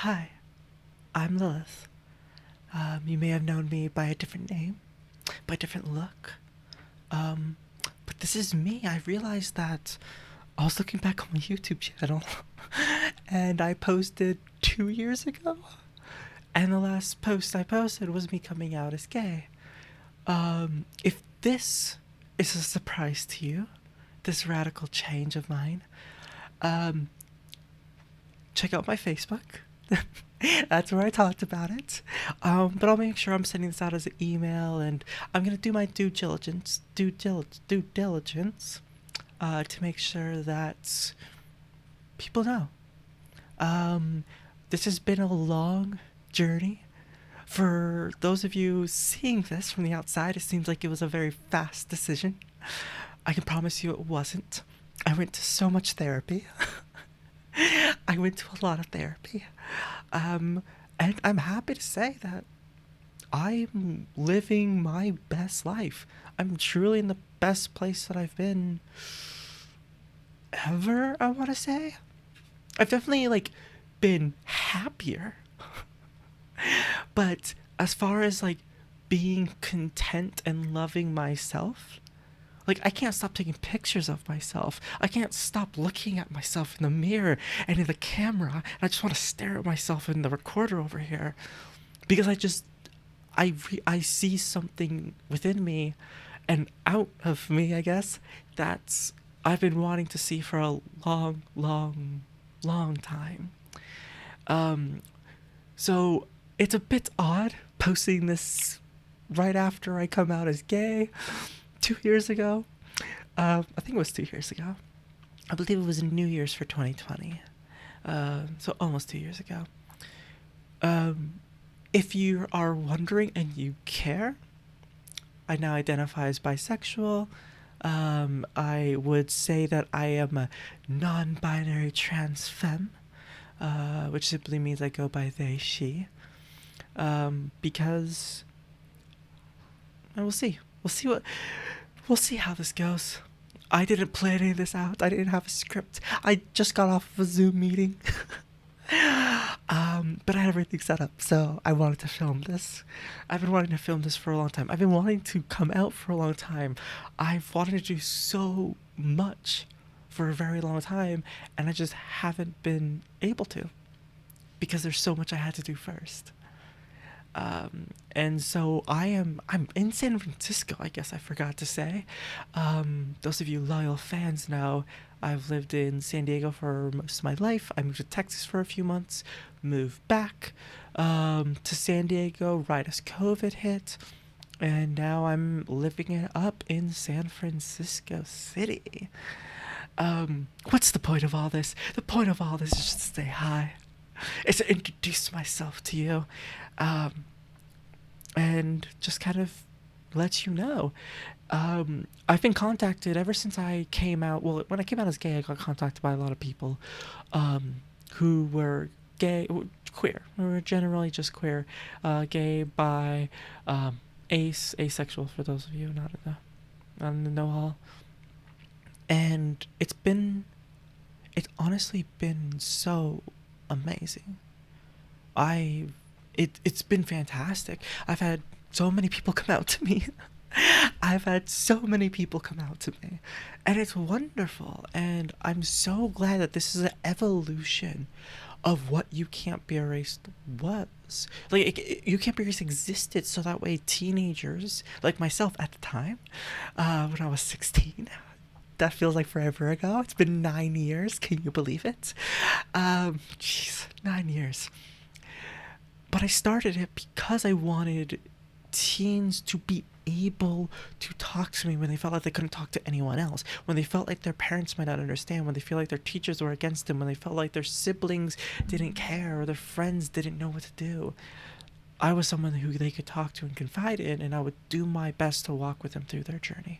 Hi, I'm Lilith. You may have known me by a different name, by a different look. Um, but this is me. I realized that I was looking back on my YouTube channel and I posted 2 years ago. And the last post I posted was me coming out as gay. If this is a surprise to you, this radical change of mine, um, check out my Facebook. That's where I talked about it. But I'll make sure I'm sending this out as an email, and I'm gonna do my due diligence, to make sure that people know. Um, this has been a long journey. For those of you seeing this from the outside, it seems like it was a very fast decision. I can promise you it wasn't. I went to so much therapy. I went to a lot of therapy. Um, and I'm happy to say that I'm living my best life. I'm truly in the best place that I've been ever, I want to say. I've definitely, been happier. But as far as, being content and loving myself, I can't stop taking pictures of myself. I can't stop looking at myself in the mirror and in the camera. And I just want to stare at myself in the recorder over here because I see something within me and out of me, I guess, that's I've been wanting to see for a long, long, long time. Um, so it's a bit odd posting this right after I come out as gay 2 years ago. I think it was 2 years ago. I believe it was New Year's for 2020. So almost 2 years ago. If you are wondering and you care, I now identify as bisexual. I would say that I am a non-binary trans femme, which simply means I go by they, she. Because and we'll see how this goes. I didn't plan any of this out. I didn't have a script. I just got off of a Zoom meeting. But I had everything set up, so I wanted to film this. I've been wanting to film this for a long time. I've been wanting to come out for a long time. I've wanted to do so much for a very long time, and I just haven't been able to because there's so much I had to do first. And so I'm in San Francisco, I guess I forgot to say. Those of you loyal fans know I've lived in San Diego for most of my life. I moved to Texas for a few months, moved back to San Diego right as COVID hit, and now I'm living it up in San Francisco City. What's the point of all this? The point of all this is just to say hi. It's to introduce myself to you. And just kind of let you know. I've been contacted ever since I came out. Well, when I came out as gay, I got contacted by a lot of people who were gay, queer. We were generally just queer, gay, bi, asexual. For those of you not in the know-all. And it's honestly been so amazing. It's been fantastic. I've had so many people come out to me. I've had so many people come out to me. And it's wonderful. And I'm so glad that this is an evolution of what You Can't Be Erased was. You Can't Be Erased existed so that way teenagers, like myself at the time, when I was 16, that feels like forever ago. It's been 9 years. Can you believe it? Jeez, 9 years. But I started it because I wanted teens to be able to talk to me when they felt like they couldn't talk to anyone else, when they felt like their parents might not understand, when they feel like their teachers were against them, when they felt like their siblings didn't care or their friends didn't know what to do. I was someone who they could talk to and confide in, and I would do my best to walk with them through their journey.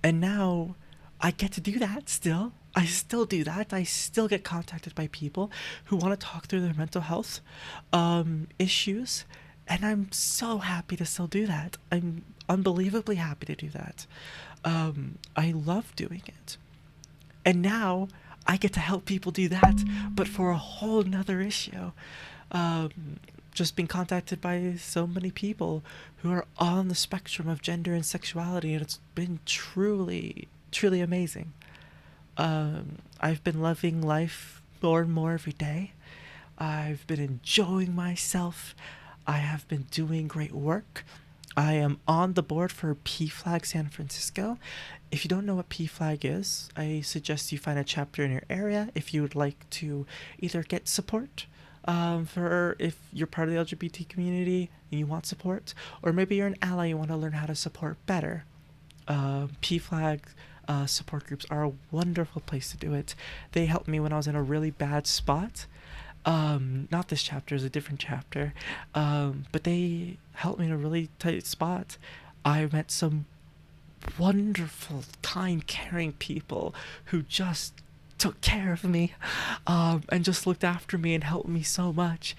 And now I get to do that still. I still do that. I still get contacted by people who want to talk through their mental health issues. And I'm so happy to still do that. I'm unbelievably happy to do that. I love doing it. And now I get to help people do that, but for a whole nother issue. Just being contacted by so many people who are on the spectrum of gender and sexuality, and it's been truly, truly amazing. I've been loving life more and more every day. I've been enjoying myself. I have been doing great work. I am on the board for PFLAG San Francisco. If you don't know what PFLAG is, I suggest you find a chapter in your area if you would like to either get support for if you're part of the LGBT community and you want support, or maybe you're an ally and you want to learn how to support better. PFLAG support groups are a wonderful place to do it. They helped me when I was in a really bad spot. Not this chapter, is a different chapter. But they helped me in a really tight spot. I met some wonderful, kind, caring people who just took care of me, and just looked after me and helped me so much.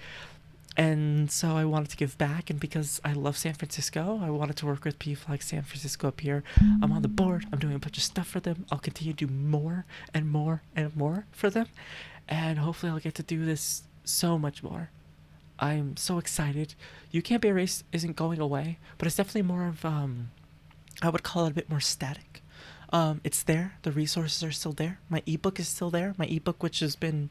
And so I wanted to give back, and because I love San Francisco, I wanted to work with PFLAG San Francisco up here. I'm on the board. I'm doing a bunch of stuff for them. I'll continue to do more and more and more for them, and hopefully I'll get to do this so much more. I'm so excited. You Can't Be Erased isn't going away, but it's definitely more of I would call it a bit more static. It's there. The resources are still there. My ebook is still there. My ebook, which has been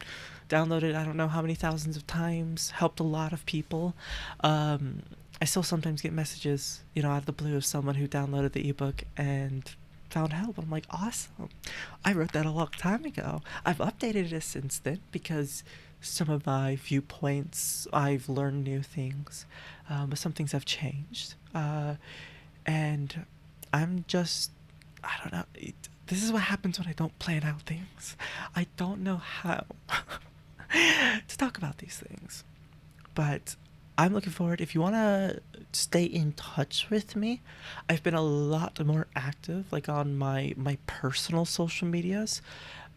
downloaded I don't know how many thousands of times, helped a lot of people. I still sometimes get messages, out of the blue, of someone who downloaded the ebook and found help. I'm like, awesome. I wrote that a long time ago. I've updated it since then because some of my viewpoints, I've learned new things, but some things have changed. And I'm just, I don't know. This is what happens when I don't plan out things. I don't know how to talk about these things. But I'm looking forward. If you want to stay in touch with me, I've been a lot more active, like on my personal social medias.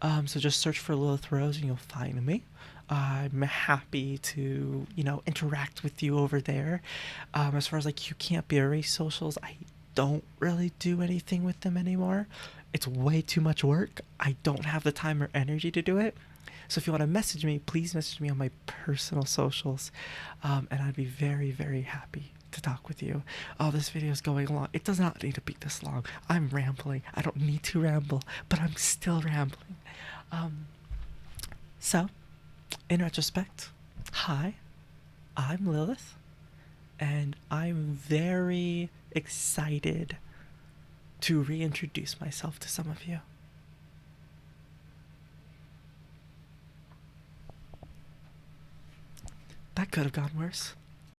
So just search for Lilith Rose and you'll find me. I'm happy to, interact with you over there. As far as like You Can't Be Erased socials, I don't really do anything with them anymore. It's way too much work. I don't have the time or energy to do it. So if you want to message me, please message me on my personal socials, and I'd be very, very happy to talk with you. Oh, this video is going long. It does not need to be this long. I'm rambling. I don't need to ramble, but I'm still rambling. So, in retrospect, hi, I'm Lilith, and I'm very excited to reintroduce myself to some of you. That could have gone worse.